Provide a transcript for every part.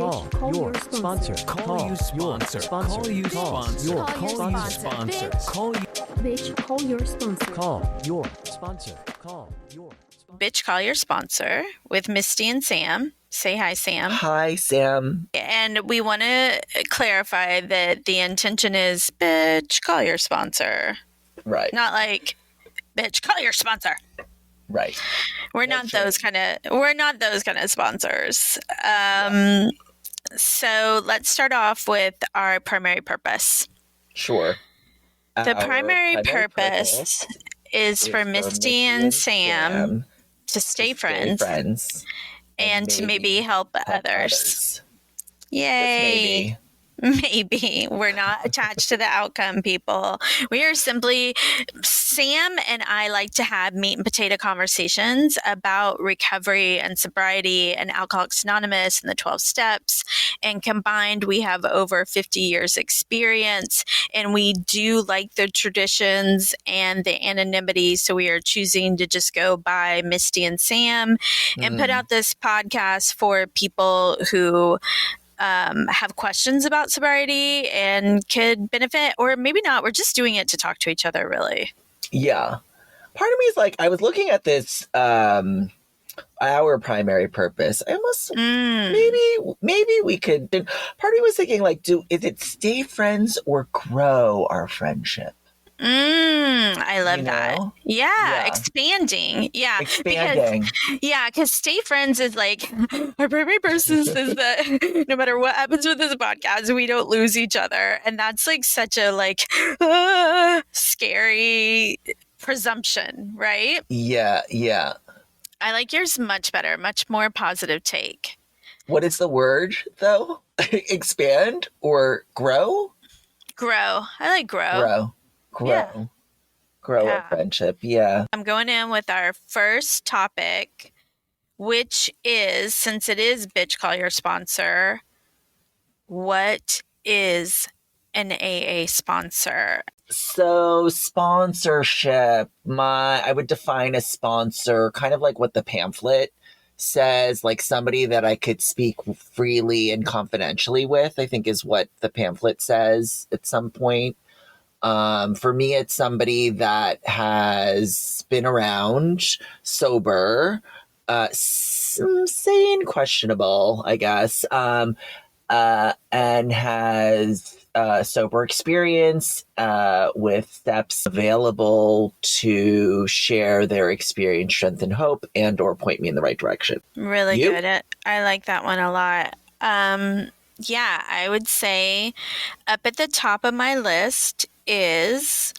Call your sponsor. Call you sponsor. Call you sponsor. Call you sponsor. Call you. Bitch, call your sponsor. Call your sponsor. Call your sponsor. Bitch, Call Your Sponsor with Misty and Sam. Say hi, Sam. Hi, Sam. And we want to clarify that the intention is, bitch, call your sponsor. Right. Not like, bitch, call your sponsor. Right. We're not those kind of sponsors. So let's start off with our primary purpose. Sure. The Our primary purpose is for Misty and Sam to stay friends and to maybe help others. Yay. Maybe. Maybe. We're not attached to the outcome, people. We are simply, Sam and I like to have meat and potato conversations about recovery and sobriety and Alcoholics Anonymous and the 12 steps. And combined, we have over 50 years experience, and we do like the traditions and the anonymity. So we are choosing to just go by Misty and Sam and put out this podcast for people who have questions about sobriety and could benefit, or maybe not. We're just doing it to talk to each other, really. Yeah. Part of me is like, I was looking at this, our primary purpose. I almost, maybe we could, part of me was thinking like, is it stay friends or grow our friendship? I love that. know? Yeah, expanding. Yeah. Expanding. Because stay friends is like, our primary purpose is that no matter what happens with this podcast, we don't lose each other. And that's like such a scary presumption, right? Yeah. I like yours much better, much more positive take. What is the word though? Expand or grow? Grow. I like grow. Yeah. Grow our friendship. Yeah. I'm going in with our first topic, which is, since it is Bitch Call Your Sponsor, what is an AA sponsor? So sponsorship, I would define a sponsor kind of like what the pamphlet says, like somebody that I could speak freely and confidentially with, I think is what the pamphlet says at some point. For me, it's somebody that has been around, sober, sane, questionable, I guess, and has sober experience with steps available to share their experience, strength, and hope, and or point me in the right direction. Really good. I like that one a lot. Yeah, I would say up at the top of my list is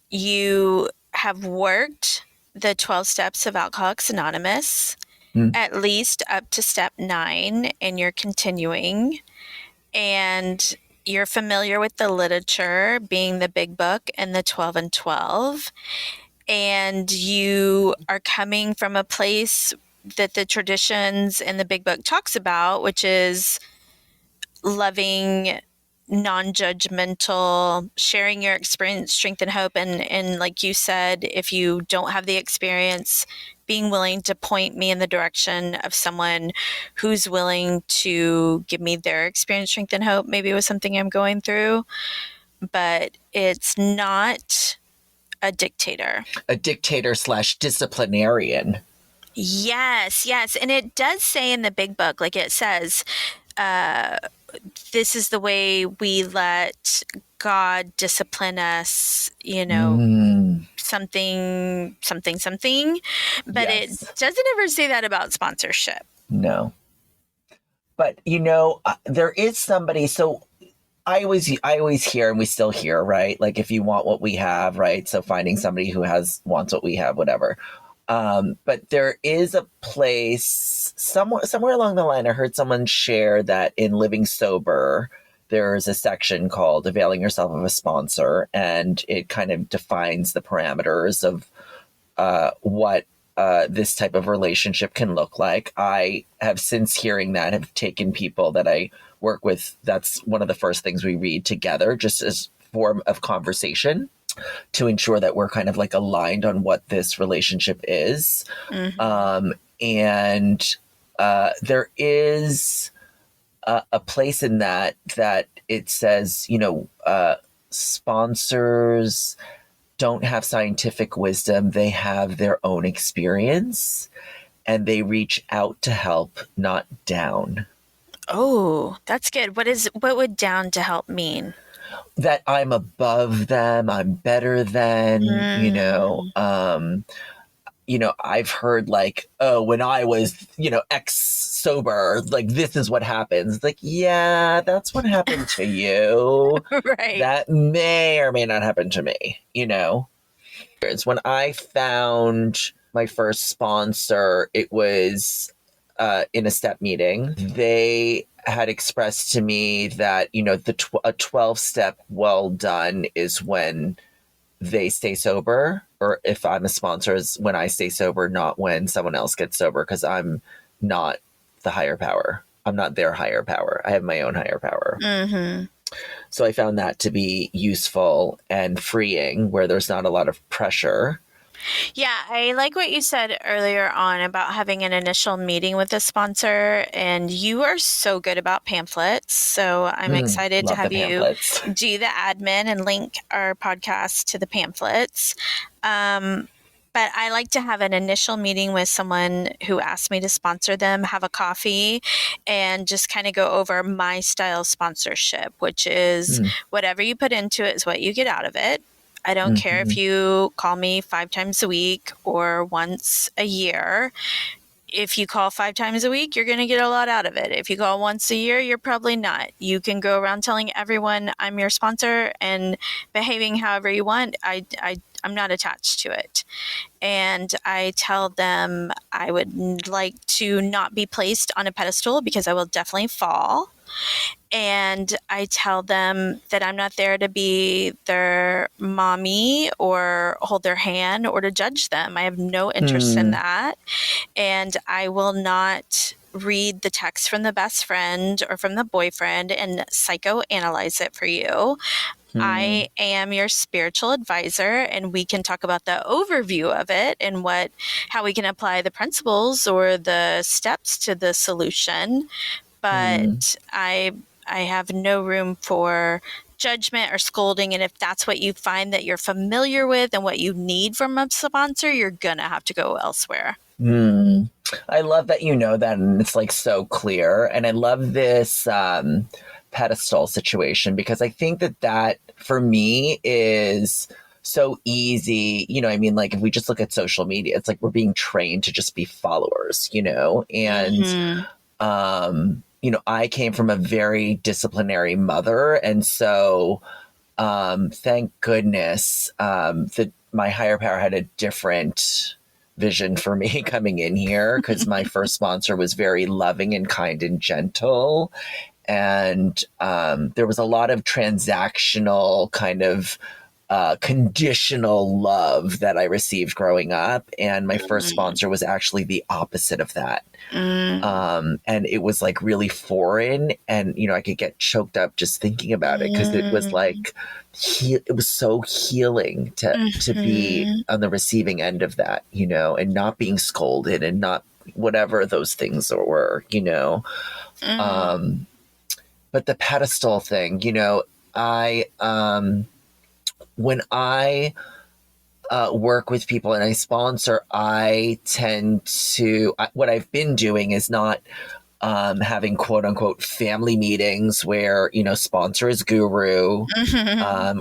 you have worked the 12 steps of Alcoholics Anonymous, at least up to step 9, and you're continuing. And you're familiar with the literature, being the Big Book and the 12 and 12. And you are coming from a place that the traditions and the Big Book talks about, which is loving, non-judgmental, sharing your experience, strength, and hope. And like you said, if you don't have the experience, being willing to point me in the direction of someone who's willing to give me their experience, strength, and hope, maybe with something I'm going through. But it's not a dictator. A dictator / disciplinarian. Yes. And it does say in the Big Book, like it says, this is the way we let God discipline us, something. But Yes. It doesn't ever say that about sponsorship. No. But, there is somebody, so I always hear, and we still hear, right? Like, if you want what we have, right? So finding somebody who wants what we have, whatever. But there is a place somewhere along the line, I heard someone share that in Living Sober, there's a section called Availing Yourself of a Sponsor, and it kind of defines the parameters of what this type of relationship can look like. I have, since hearing that, have taken people that I work with. That's one of the first things we read together, just as form of conversation, to ensure that we're kind of like aligned on what this relationship is. And there is a place in that it says, sponsors don't have scientific wisdom. They have their own experience and they reach out to help, not down. Oh, that's good. What would down to help mean? That I'm above them, I'm better than, I've heard like, oh, when I was, X sober, like this is what happens. Like, yeah, that's what happened to you. Right. That may or may not happen to me, It's when I found my first sponsor, it was in a step meeting. They had expressed to me that, a 12-step well done is when they stay sober, or if I'm a sponsor, is when I stay sober, not when someone else gets sober, because I'm not the higher power. I'm not their higher power. I have my own higher power. Mm-hmm. So I found that to be useful and freeing, where there's not a lot of pressure. Yeah, I like what you said earlier on about having an initial meeting with a sponsor, and you are so good about pamphlets. So I'm excited to have you do the admin and link our podcast to the pamphlets. But I like to have an initial meeting with someone who asked me to sponsor them, have a coffee, and just kind of go over my style sponsorship, which is whatever you put into it is what you get out of it. I don't care if you call me 5 times a week or once a year. If you call 5 times a week, you're going to get a lot out of it. If you call once a year, you're probably not. You can go around telling everyone I'm your sponsor and behaving however you want. I'm not attached to it. And I tell them I would like to not be placed on a pedestal because I will definitely fall. And I tell them that I'm not there to be their mommy or hold their hand or to judge them. I have no interest in that. And I will not read the text from the best friend or from the boyfriend and psychoanalyze it for you. I am your spiritual advisor, and we can talk about the overview of it and how we can apply the principles or the steps to the solution. But I have no room for judgment or scolding. And if that's what you find that you're familiar with and what you need from a sponsor, you're going to have to go elsewhere. I love that you know that, and it's like so clear. And I love this pedestal situation, because I think that for me is so easy. Like if we just look at social media, it's like we're being trained to just be followers, and I came from a very disciplinary mother. And so thank goodness that my higher power had a different vision for me coming in here, because my first sponsor was very loving and kind and gentle. And there was a lot of transactional kind of conditional love that I received growing up. And my first sponsor was actually the opposite of that. And it was like really foreign, and, I could get choked up just thinking about it, because it was like, it was so healing to be on the receiving end of that, and not being scolded and not whatever those things were, but the pedestal thing, when I work with people and I sponsor, I tend to, what I've been doing is not having quote unquote family meetings where, sponsor is guru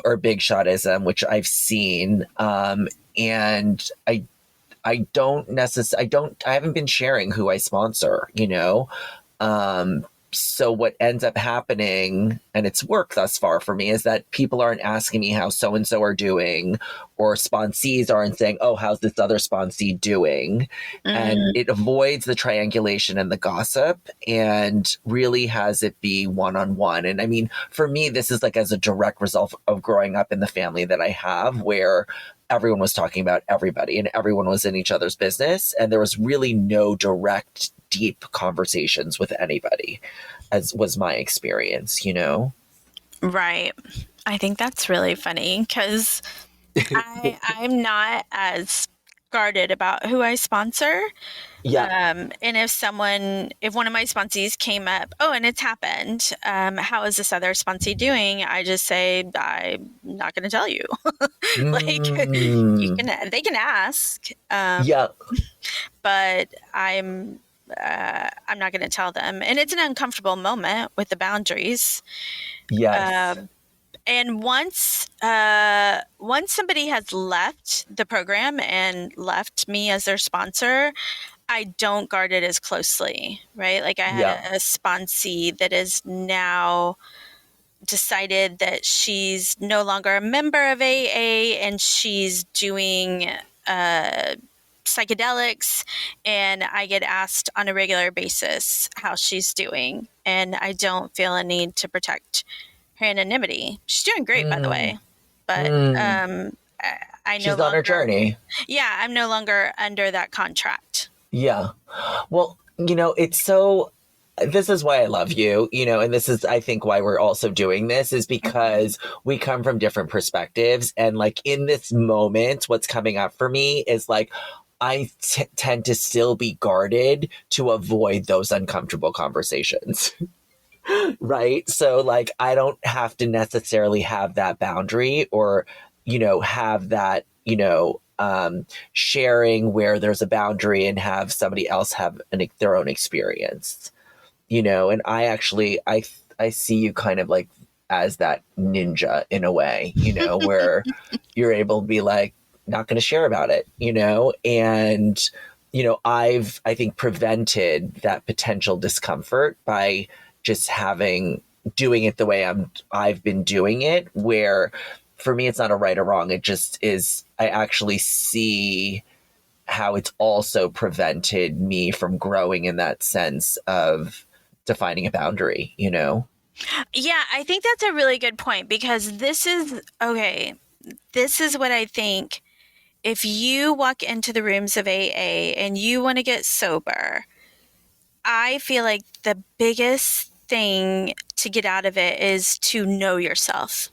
or big shotism, which I've seen. And I haven't been sharing who I sponsor, so what ends up happening, and it's worked thus far for me, is that people aren't asking me how so-and-so are doing, or sponsees aren't saying, oh, how's this other sponsee doing? And it avoids the triangulation and the gossip, and really has it be one-on-one. And I mean, for me, this is like as a direct result of growing up in the family that I have, where everyone was talking about everybody and everyone was in each other's business. And there was really no direct, deep conversations with anybody, as was my experience, Right. I think that's really funny, because I'm not as guarded about who I sponsor. Yeah. And if one of my sponsees came up, oh, and it's happened, how is this other sponsee doing? I just say, I'm not going to tell you. They can ask. Yeah. But I'm not going to tell them. And it's an uncomfortable moment with the boundaries. Yes. And once somebody has left the program and left me as their sponsor, I don't guard it as closely, right? Like I had a sponsee that is now decided that she's no longer a member of AA and she's doing psychedelics, and I get asked on a regular basis how she's doing, and I don't feel a need to protect her anonymity. She's doing great, by the way, but I She's on her journey. Yeah, I'm no longer under that contract. Yeah. Well, it's so. This is why I love you, and this is, I think, why we're also doing this is because we come from different perspectives. And like in this moment, what's coming up for me is like, I tend to still be guarded to avoid those uncomfortable conversations. Right. So like, I don't have to necessarily have that boundary or, have that, sharing where there's a boundary and have somebody else have their own experience, and I see you kind of like as that ninja in a way, where you're able to be like, not going to share about it, and, I think prevented that potential discomfort by just doing it the way I've been doing it, where for me, it's not a right or wrong. It just is, I actually see how it's also prevented me from growing in that sense of defining a boundary, Yeah, I think that's a really good point because this is what I think. If you walk into the rooms of AA and you want to get sober, I feel like the biggest thing to get out of it is to know yourself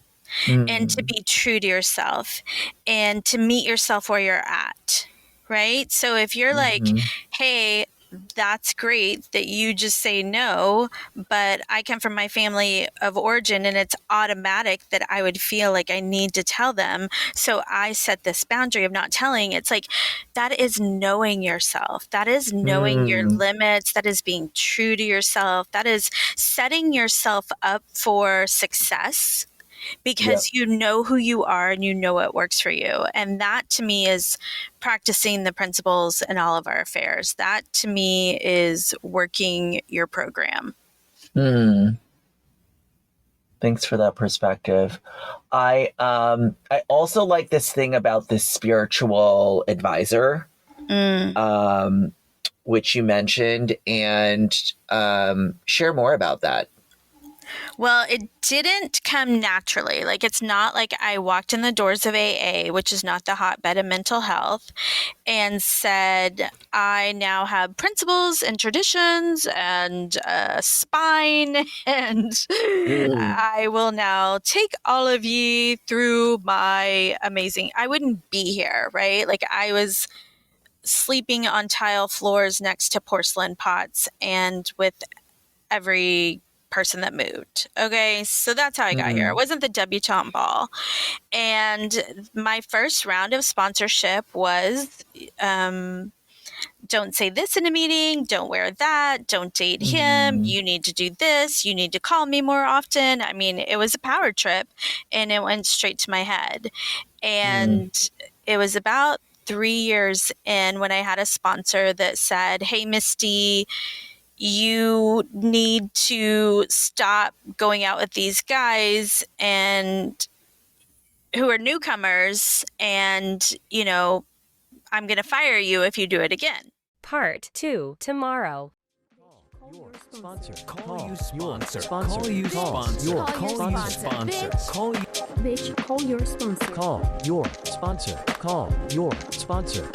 and to be true to yourself and to meet yourself where you're at, right? So if you're like, hey, that's great that you just say no, but I come from my family of origin and it's automatic that I would feel like I need to tell them. So I set this boundary of not telling. It's like, that is knowing yourself. That is knowing your limits. That is being true to yourself. That is setting yourself up for success because you know who you are and you know what works for you. And that to me is practicing the principles in all of our affairs. That to me is working your program. Thanks for that perspective. I also like this thing about this spiritual advisor, which you mentioned, and share more about that. Well, it didn't come naturally. Like, it's not like I walked in the doors of AA, which is not the hotbed of mental health, and said, I now have principles and traditions and a spine, and I will now take all of ye through my amazing, I wouldn't be here, right? Like, I was sleeping on tile floors next to porcelain pots and with every person that moved. Okay, so that's how I got here. It wasn't the debutante ball. And my first round of sponsorship was don't say this in a meeting, don't wear that, don't date him, you need to do this, you need to call me more often. I mean, it was a power trip and it went straight to my head. And it was about 3 years in when I had a sponsor that said, hey, Misty, you need to stop going out with these guys and who are newcomers, and, you know, I'm going to fire you if you do it again. Part 2 tomorrow. Your sponsor. Call you Your sponsor. sponsor. Call you sponsor. Call Call you you sponsor. Call you. Bitch, call your sponsor. Call your sponsor. Call your sponsor.